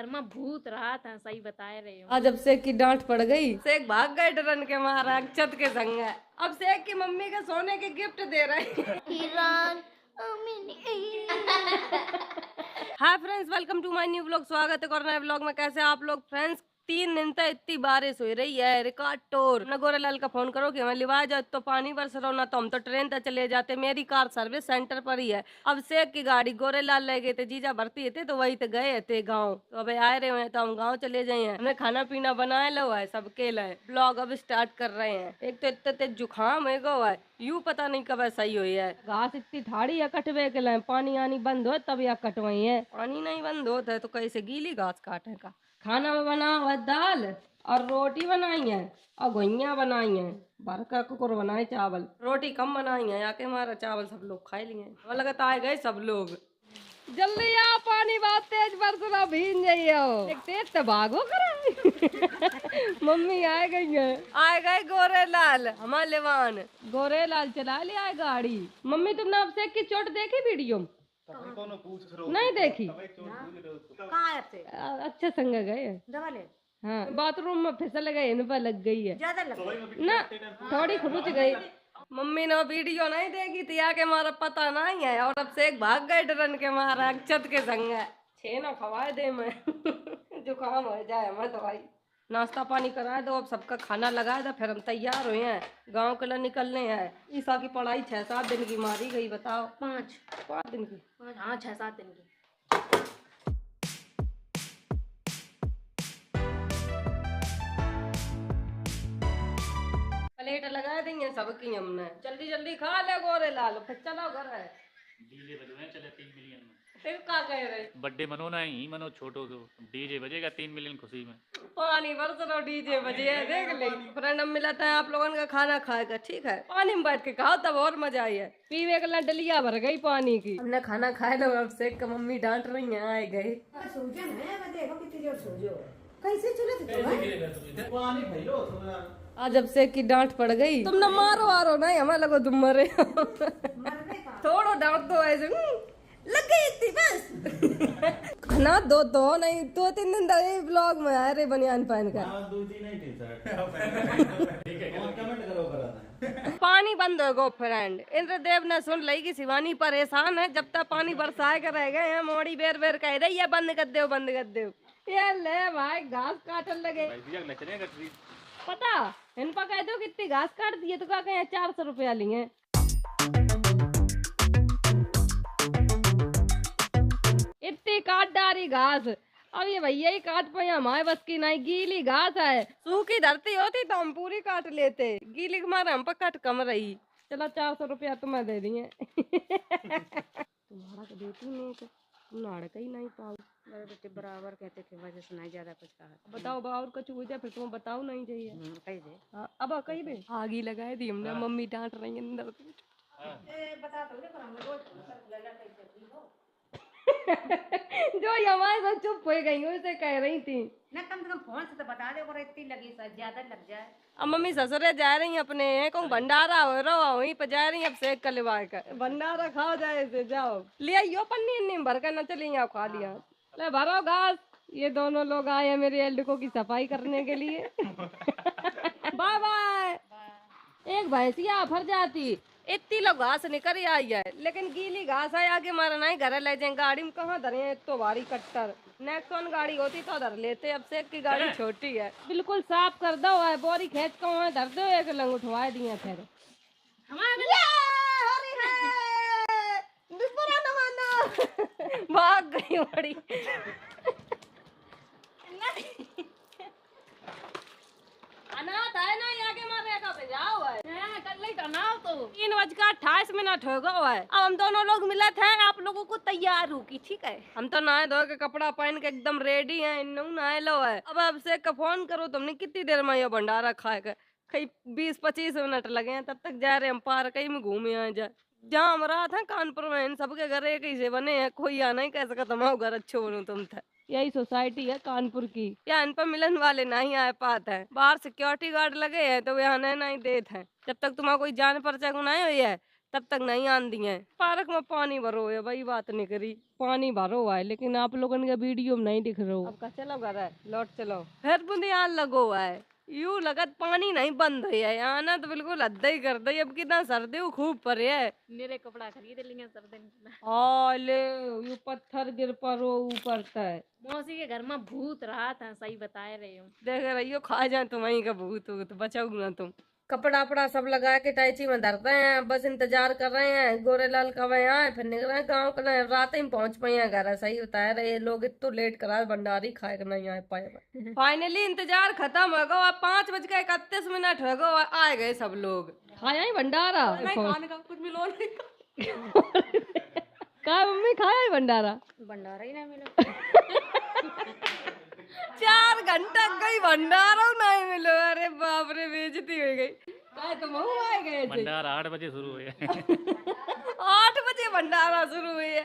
घर में भूत रहा था, सही बता रहे हो। आज अब शेख की डांट पड़ गई, शेख भाग गए डरन के मारा अक्षत के संग है। अब शेख की मम्मी के सोने के गिफ्ट दे रहे हैं। Hi friends, welcome to my new vlog. स्वागत है और नए व्लॉग में। कैसे आप लोग फ्रेंड्स? 3 दिन तक इतनी बारिश हो रही है, रिकॉर्ड तोड़। न गोरेलाल का फोन करो कि हमें लिवा जाए, तो पानी बरस रहा ना, तो हम तो ट्रेन तक चले जाते। मेरी कार सर्विस सेंटर पर ही है। अब शेख की गाड़ी गोरेलाल ले गए थे, जीजा भरती थे तो वही तो गए थे गाँव। तो अब आए रहे हैं तो हम गाँव चले जाए हैं। हमने खाना पीना बनाए लो है, सबके लिए ब्लॉग अब स्टार्ट कर रहे हैं। एक तो इतने तेज जुकाम है गो है, यूं पता नहीं कब सही हुई है। घास इतनी ठाड़ी है कटवे के लिए, पानी आनी बंद हो तब या कटवाई है। पानी नहीं बंद होता है तो कैसे गीली घास काटे का। खाना में बना हुआ दाल और रोटी बनाई है और घुइयां बनाई है। भरकर कुकर बनाए, चावल रोटी कम बनाई है, आके हमारा चावल सब लोग खा लिए। वो लगता आए गए सब लोग। जल्दी आ, पानी बहुत तेज बरस रहा, भीग जाइयो। एक तेज तो भागो करा। मम्मी आए गई है, आए गए गोरेलाल हमारे लेवान। गोरेलाल चला लिया है गाड़ी। मम्मी तुमने अब से की चोट देखी वीडियो में? नहीं देखी? अच्छा संग गए हाँ, बाथरूम में फिसल गए, इन पर लग गई है ज्यादा ना, थोड़ी खुरुच गई। मम्मी ने वीडियो नहीं देखी थी, आके हमारा पता नहीं है। और अब से एक भाग गए डरन के मारा अक्षत के संग है। छे ना खवाए दे मैं। जुकाम हो जाए हमें तो भाई। नाश्ता पानी कराए दो, अब सबका खाना लगाए दो, फिर हम तैयार हुए हैं गांव के लिए निकलने हैं। ईसा की पढ़ाई 6-7 दिन की मारी गई, बताओ। 5 दिन की? हाँ, 6-7 दिन की। प्लेट लगा देंगे सबकी हमने। जल्दी जल्दी खा ले गोरेलाल, फिर चलो घर है। डीजे बजवाए चले 3 मिलियन में। फिर क्या कह रहे? बर्थडे मनोना ही मनो छोटो को, डीजे बजेगा 3 मिलियन खुशी में। पानी बरस रहा, डीजे बजे है, देख ले। फ्रेंड हम मिलाते हैं आप लोगों का खाना खाएगा, ठीक है? पानी में बैठ के खाओ तब और मजा आई है। पीवे के लिए डलिया भर गई पानी की। हमने खाना खाए लो, अब से मम्मी डांट रही है, आए गए। आज अब से की डांट पड़ गई। तुमने मारो आरो नहीं, हमें लगो तुम मरे। थोड़ो डांट दो ऐसे लग गई इतनी बस। खाना दो तो नहीं, 2-3 दिन तक ब्लॉग में आए रे बनियान पहन कर। पानी बंद हो गो फ्रेंड। इंद्रदेव ने सुन ली कि शिवानी परेशान है, जब तक पानी बरसाए कर रह गए हैं। मोड़ी बेर बेर कह रही है बंद कर दो, बंद कर दो। ये ले भाई, घास काटन लगे। पता इन पर कह दो कितनी घास काट दिए तो क्या कहें 400 रुपया लिए। इतनी काट डारी घास, अब ये भैया ही काट पाए, हमारे बस की नहीं। गीली घास है, सूखी धरती होती तो हम पूरी काट लेते, गीली हमारे हम पर कट कम रही। चलो 400 रुपया तुम्हें दे दिए। तुम्हारा तो देती नहीं, तुम ही नहीं पाओ। बेटे बराबर कहते थे, वजह से नहीं ज्यादा कुछ कहा। बताओ बाहर का चूह जाए, फिर तुम्हें बताओ नहीं चाहिए। कही दे। हाँ, अब कही दे। आग ही लगाए दी हमने। मम्मी डांट रही है अंदर से। जो हमारे साथ चुप हो गई उसे कह रही थी ना, कम से कम फोन से तो बता दे, और इतनी लगी ज्यादा लग जाए। अब मम्मी ससुरे जा रही अपने, कहूँ भंडारा हो रहा वहीं पर जा रही। अब सेक कलवा कर भंडारा खाओ, जाए से जाओ ले आइयो पन्नी अन्नी भर कर, न चली यहाँ खा लिया। ले भरो घास। ये दोनों लोग आए हैं मेरे एल्डको की सफाई करने के लिए। Bye bye. एक भैंसिया फर जाती, इतनी लोग घास निकल आई है, लेकिन गीली घास है। आगे मारा नहीं घर ले जाए, गाड़ी में कहाँ धरे हैं, तो भारी कट्टर। नेक्सॉन गाड़ी होती तो धर लेते, अब से की गाड़ी छोटी है। बिल्कुल साफ कर दो है, बोरी खेच को वहाँ धर दो, एक लंग उठवा दिए। फिर भाग गई बड़ी। अनाथ है ना, आगे मारे का भेजाओ है। कल ही तनाव तो 3:28 हो गया है। अब हम दोनों लोग मिले थे, आप लोगों को तैयार हो की, ठीक है? हम तो नहाए धो के कपड़ा पहन के एकदम रेडी हैं, इन नहाए लो है। अब से का फोन करो तुमने, कितनी देर में ये भंडारा खाएगा? कहीं 20-25 मिनट लगे हैं, तब तक जा रहे हम पार कहीं में घूमे आए जा। जहाँ हम रहा था कानपुर में, इन सबके घर एक ही से बने हैं, कोई यहाँ नहीं कह सकता तुम्हारा घर अच्छो बनू तुम था। यही सोसाइटी है कानपुर की, यहाँ इन पर मिलन वाले नहीं आए पाते हैं। बाहर सिक्योरिटी गार्ड लगे हैं तो यहाँ नहीं देते हैं। जब तक तुम्हारा कोई जान परिचय को नहीं हुई है, तब तक नहीं आंदी है। पार्क में पानी भरो है, वही बात नहीं करी, पानी भरो हुआ है लेकिन आप लोगों के वीडियो में नहीं दिख रहा हो। अब का चलो घर है, लौट चलो, फिर बुंदियाल लगो हुआ है, यूं लगत पानी नहीं बंद है यहाँ ना, तो बिल्कुल अद्दा ही कर दे। अब कितना सर्दी खूब पड़े है, मेरे कपड़ा खरीद लेंगे सब दिन। हाँ ले यू पत्थर गिर पड़ो ऊपर तक। मौसी के घर में भूत रहा था, सही बता रही हूँ। देख रही हो, खा जाए तुम वहीं का भूत तो बचाओ ना तुम। कपड़ा अपड़ा सब लगा के टाइची में धरते हैं, बस इंतजार कर रहे हैं गोरेलाल कब आए, फिर निकल रहे गाँव का। रात ही पहुंच पाए हैं घर, सही बता रहे लोग, इतो लेट करा भंडारी खाए के नहीं आ पाए। फाइनली इंतजार खत्म हो गया, 5:31 हो गए, आ गए सब लोग। खाया ही भंडारा, खाने का कुछ मिलो नहीं। का मम्मी खाया ही भंडारा? भंडारा ही ना मिला। 4 घंटा गई भंडारा नहीं मिलो, अरे बाप रे बेइज्जती हो गई। काय तो महू आ गए थे। भंडारा 8 बजे शुरू हुए। 8 बजे भंडारा शुरू हुई है,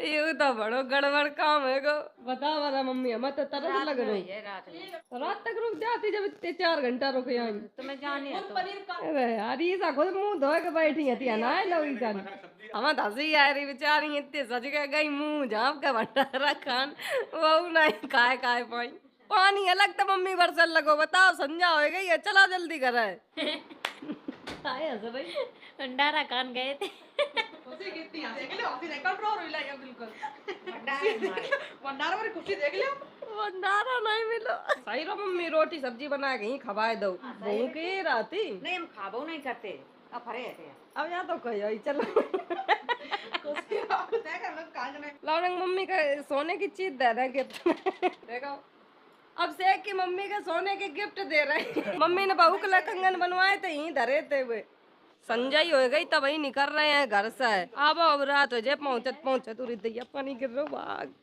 ये तो बड़ो गड़बड़ काम है गो। बता बता मम्मी, हमें तो तरस लग रही है। रात तक रुक जाती जब इतने 4 घंटा रुके आई। तुम्हें जाने अरे यार ईसा खुद मुंह धो के बैठी थी ना, लो ईसा हमें हंसी आ रही बेचारी, इतने सज के गई मुंह झाँप के भंडारा खान, वो नहीं खाए पाई। पानी अलग तो मम्मी बरसल लगो, बताओ संजा हो गई है, चला जल्दी कर भंडारा खान गए थे। भंडारा नहीं मिलो, सही रो मम्मी रोटी सब्जी बना के ही खवाए दो, भूखे राती नहीं हम खाबो नहीं करते, अब फरे थे। अब यहाँ तो कही चलो। लौरंग मम्मी का सोने की चीज दे रहे गिफ्ट। देखो अब शेख की मम्मी के सोने के गिफ्ट दे रहे हैं। मम्मी ने बहू के लिए कंगन बनवाए थे, यहीं धरे थे वे। संजय हो गई तब वही निकल रहे हैं घर से। अब रात हो जाए, पहुंचे तो दैया पानी गिर रहा भाग।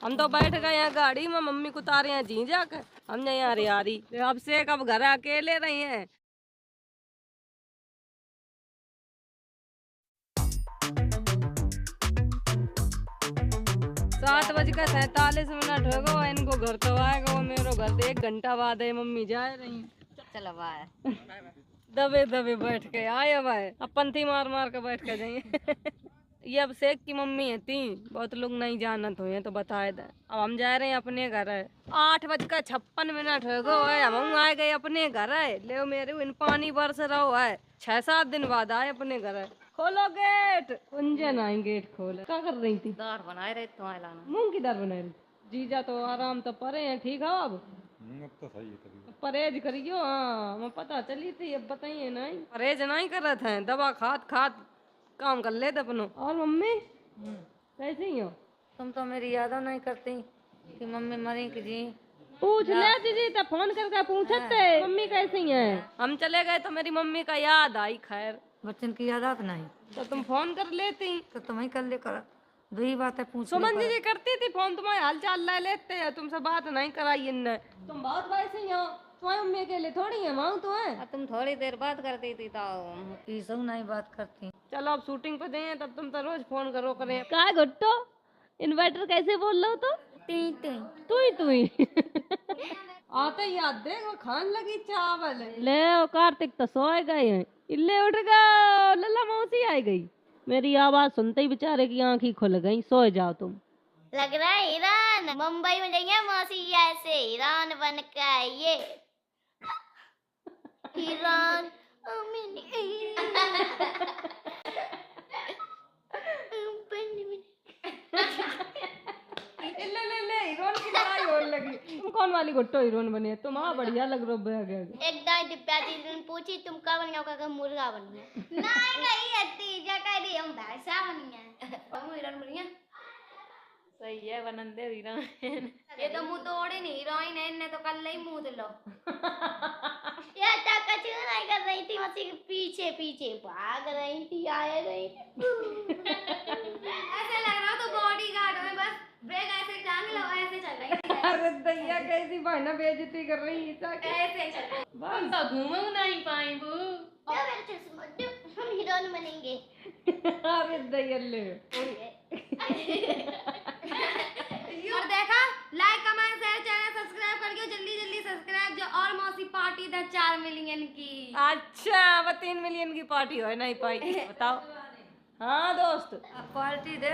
हम तो बैठ गए हैं गाड़ी में, मम्मी को उतारे हैं जी जाकर, हम नहीं आ रही। अब शेख अब घर अकेले रही हैं। सात बज के 47 मिनट हो गए, इनको घर तो आएगा, वो मेरे घर से 1 घंटा बाद है। मम्मी जा रही चलो बाय। दबे दबे बैठ के आए, अब पंथी मार मार के बैठ के जाइए। ये अब शेख की मम्मी है थी, बहुत लोग नहीं जानत हुए तो बताए दे। अब हम जा रहे हैं अपने घर है, 8:56 हो गए, हम आ गए अपने घर है। ले मेरे इन पानी बरस रहा है, 6-7 दिन बाद आए अपने घर है। खोलो गेट, कुंजन आई गेट खोल। क्या कर रही थी? दाल बनाए रहे तुम्हारे लाना। मूंग की दाल बनाई रही। जीजा तो आराम तो परे हैं, ठीक है अब तो सही है तभी। परहेज करियो। हाँ मैं पता चली थी, अब बताइए नहीं परहेज नहीं कर रहे थे, दवा खाद काम कर लेते अपनो। और मम्मी कैसी हो? तुम तो मेरी याद नहीं करती कि मम्मी मरी कि जी। पूछ ले दीदी, तो फोन करके पूछते मम्मी कैसी है। हम चले गए तो मेरी मम्मी का याद आई। खैर बच्चन की याद आप नहीं तो तुम फोन कर लेती, तो तुम्हें कर ले कर वही बात है। पूछ सुमन जी करती थी फोन, तुम्हारे हाल चाल ले लेते हैं, तुमसे बात नहीं कराई इनने। तुम बहुत वैसे ही हो, तुम्हारी मम्मी के लिए थोड़ी है माँ तो है। तुम थोड़ी देर बात करती थी तो सब नहीं बात करती। चलो अब शूटिंग पे दें, तब तुम तो रोज फोन करो करें। का गुट्टो इन्वर्टर कैसे बोल रहे हो? तो तू ही आते याद दे, वो खान लगी चावल। ले कार्तिक तो सोए गए हैं, इल्ले उठ गए, लल्ला मौसी आई गई। मेरी आवाज सुनते ही बेचारे की आंख ही खुल गई। सो जाओ तुम। लग रहा है ईरान मुंबई में जाइए मौसी ऐसे ईरान बन के आइए। ईरान हीरोइन की लड़ाई होने लगी। तुम कौन वाली गुट्टो हीरोइन बनी? तुम बढ़िया लग रहे हो। एक दिव्या जी ने पूछी तुम क्या बन गया? मुर्गा बन गया। नहीं अत्ती जगह दी हम भैंसा बन गया। हम हीरोइन बन गया। सही है बनंदे हीरोइन। ये तो मुंह तोड़े नहीं हीरोइन है, इन्हें तो कल ही मुंह दिलो। ये तक कुछ नहीं कर रही थी, मसी के पीछे पीछे भाग रही थी, आए रही। ऐसे लग रहा तो बॉडीगार्ड में बस ब्रेक ऐसे टांग लो, ऐसे चल रही थी। अरे दैया कैसी बहना बेइज्जती कर रही है। ऐसे चल रही। हम तो घूम नहीं पाई बू। क्या मेरे चश्मा दो, हम हीरोइन बनेंगे। अरे दैया ले और देखा like comment share channel subscribe करके जल्दी जल्दी सब्सक्राइब जो और मौसी पार्टी था 4 मिलियन की। अच्छा, वो 3 मिलियन की पार्टी हो नहीं पाई, बताओ। हाँ दोस्त, क्वालिटी दे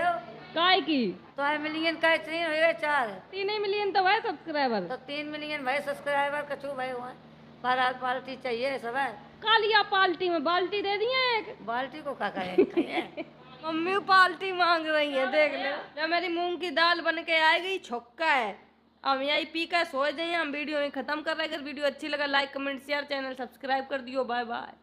काय की तो 1 मिलियन का 3 हुए 4 3 मिलियन तो है सब्सक्राइबर। तो 3 मिलियन भाई सब्सक्राइबर कछु भाई हुआ पर क्वालिटी चाहिए सब है। कालिया पाल्टी में बाल्टी दे दिए एक। बाल्टी को क्या करें मम्मी पाल्टी मांग रही है, देख लो। जब मेरी मूंग की दाल बन के आएगी, छक्का है। हम यही पी कर सो जाइए। हम वीडियो में खत्म कर रहे हैं। अगर वीडियो अच्छी लगा like comment share, channel subscribe कर दियो। Bye bye.